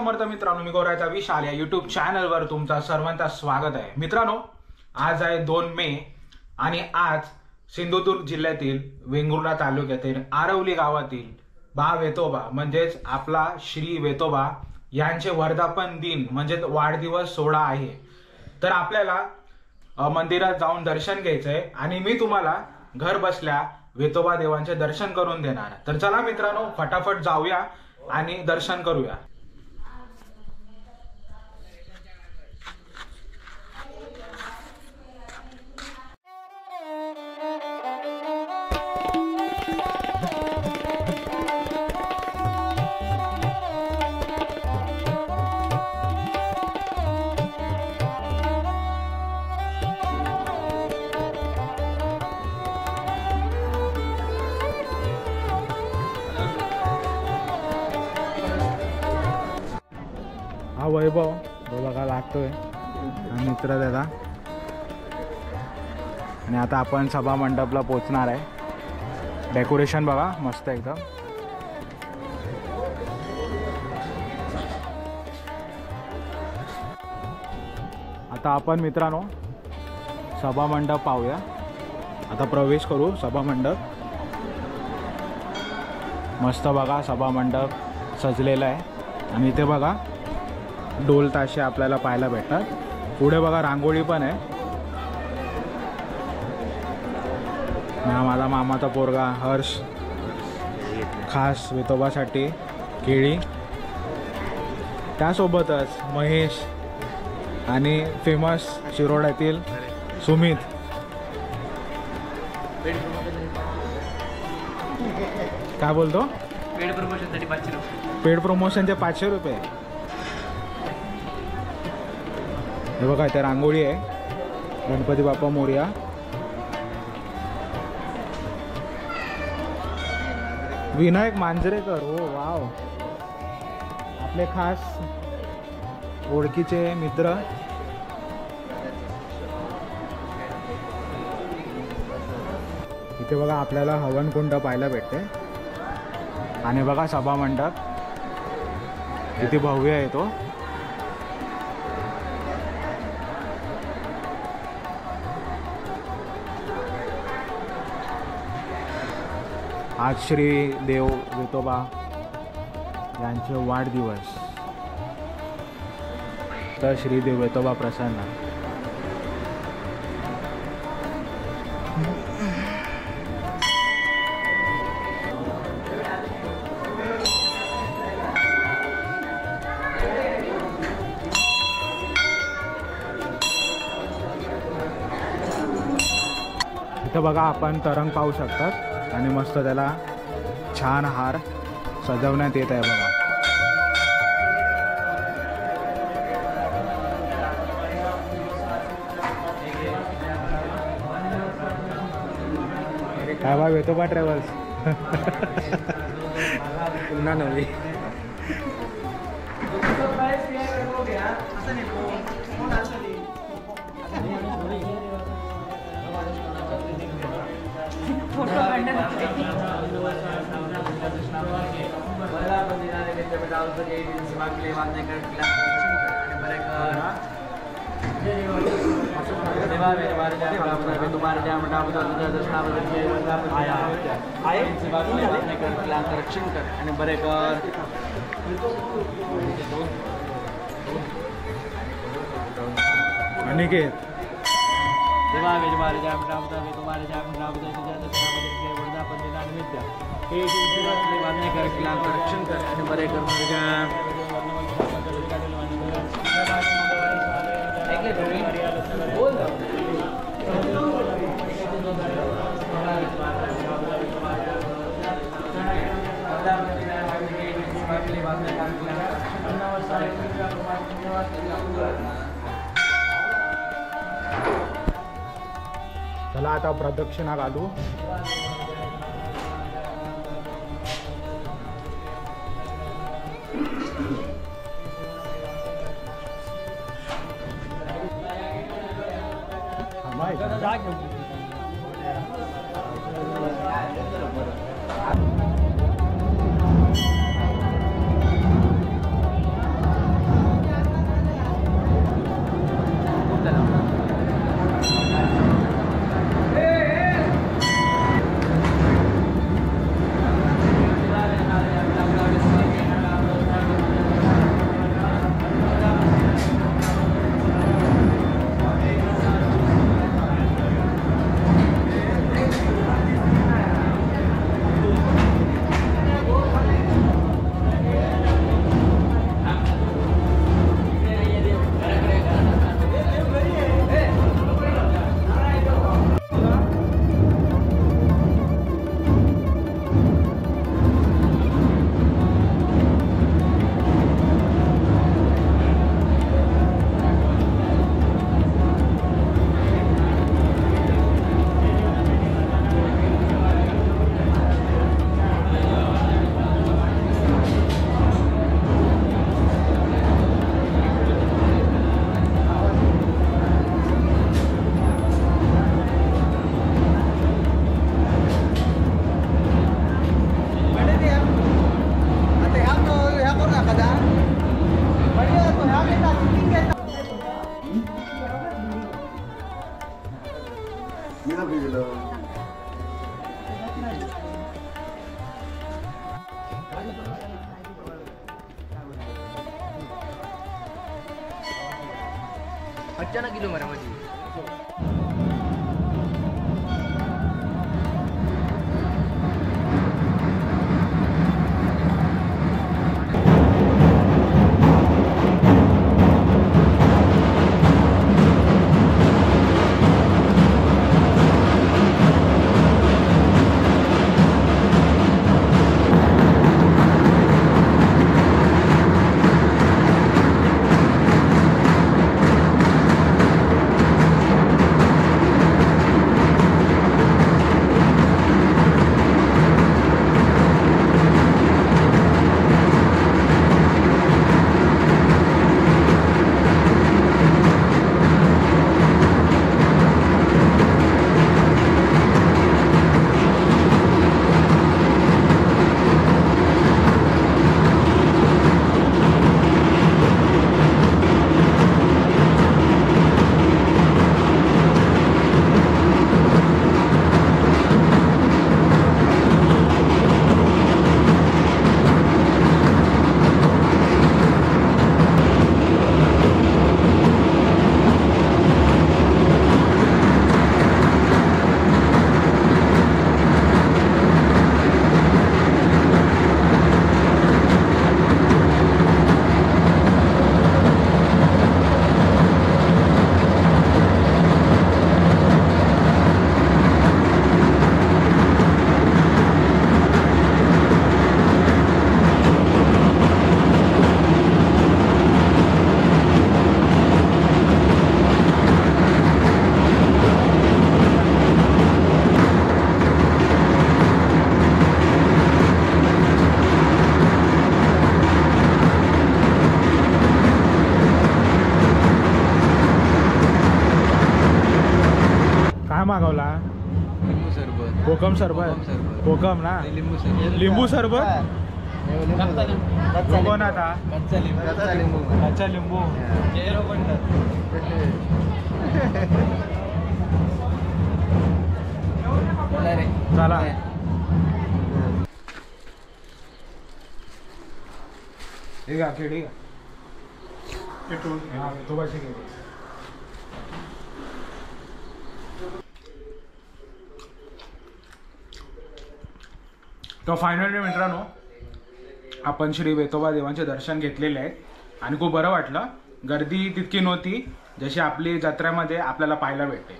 समर्थ मित्रांनो, मी गौराचा विशाल या यूट्यूब चॅनलवर तुमचा सर्वांचं स्वागत आहे। मित्रांनो, आज आहे 2 मे आणि आज सिंधुदुर्ग जिल्ह्यातील वेंगुर्ला तालुक्यातील आरवली गावातील बा वेतोबा म्हणजेच आपला श्री वेतोबा यांचे वर्धापन दिन म्हणजे वाढदिवस सोहळा आहे। तर आपल्याला मंदिरात जाऊन दर्शन घ्यायचंय आणि मी तुम्हाला घर बसल्या वेतोबा देवांचे दर्शन करून देणार। तर चला मित्रांनो, फटाफट जाऊया आणि दर्शन करूया। हा वैभव बघा लागतोय आणि मित्र दादा, आणि आता आपण सभा मंडपला पोहोचणार आहे। डेकोरेशन बघा मस्त एकदम। आता आपण मित्रांनो सभा मंडप पाहूया। आता प्रवेश करू सभा मंडप। मस्त बघा सभा मंडप सजलेला आहे आणि इथे बघा ढोल ताशे आपल्याला पाहायला भेटतात। पुढे बघा रांगोळी पण आहे। माझा मामाचा पोरगा हर्ष खास वेतोबासाठी केळी, त्यासोबतच महेश आणि फेमस शिरोड्यातील सुमित। काय बोलतो? पेड प्रमोशनसाठी 500 रुपये। पेड प्रमोशनचे 500 रुपये। हे बघा इथे रांगोळी आहे। गणपती बाप्पा मोरया। विनायक मांजरेकर, हो वाव, आपले खास ओळखीचे मित्र। इथे बघा आपल्याला हवनकुंड पाहायला भेटते आणि बघा सभा मंडप किती भव्य आहे तो। आज श्री देव वेतोबा यांचे वाढदिवस, तर श्री देव वेतोबा प्रसन्न। इथं बघा आपण तरंग पाहू शकतात आणि मस्त त्याला छान हार सजवण्यात येत आहे बघा। काय बा वेतोबा ट्रॅव्हल्स पुन्हा नवी। आणि बरेकर अनिकेत देवा वेजवारी जाम रामदा वे तुम्हारे जाम रामदा तुझ्या दर्शनामध्ये के वर्धापन दिनानिमित्त हे दिवसातले बांधणे कर किल्ल्यांचं रक्षण कर आणि बरेकर म्हणजे ऐकले तुम्ही बोल चला आता प्रदक्षिणा घालू। अचानक गेलो मरा माझी मागवला लिंबू सरबत कोकम सरबत कोकम ना लिंबू सरबत कोण आता कच्चा लिंबू चला ठीक आहे ठीक आहे तो पैसे घे तो फायनली मित्रांनो आपण श्री वेतोबा देवांचे दर्शन घेतलेले आहेत आणि खूप बरं वाटलं. गर्दी तितकी नव्हती जशी आपली जत्रेमध्ये आपल्याला पाहायला भेटते.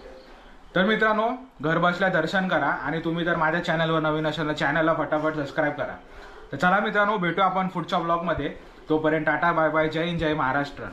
तर मित्रांनो घर बसल्या दर्शन करा आणि तुम्ही जर माझ्या चॅनलवर नवीन असाल तर चॅनलला फटाफट सबस्क्राईब करा. तर चला मित्रांनो भेटू आपण पुढच्या ब्लॉगमध्ये. तोपर्यंत टाटा बाय बाय. जय हिंद जय महाराष्ट्र.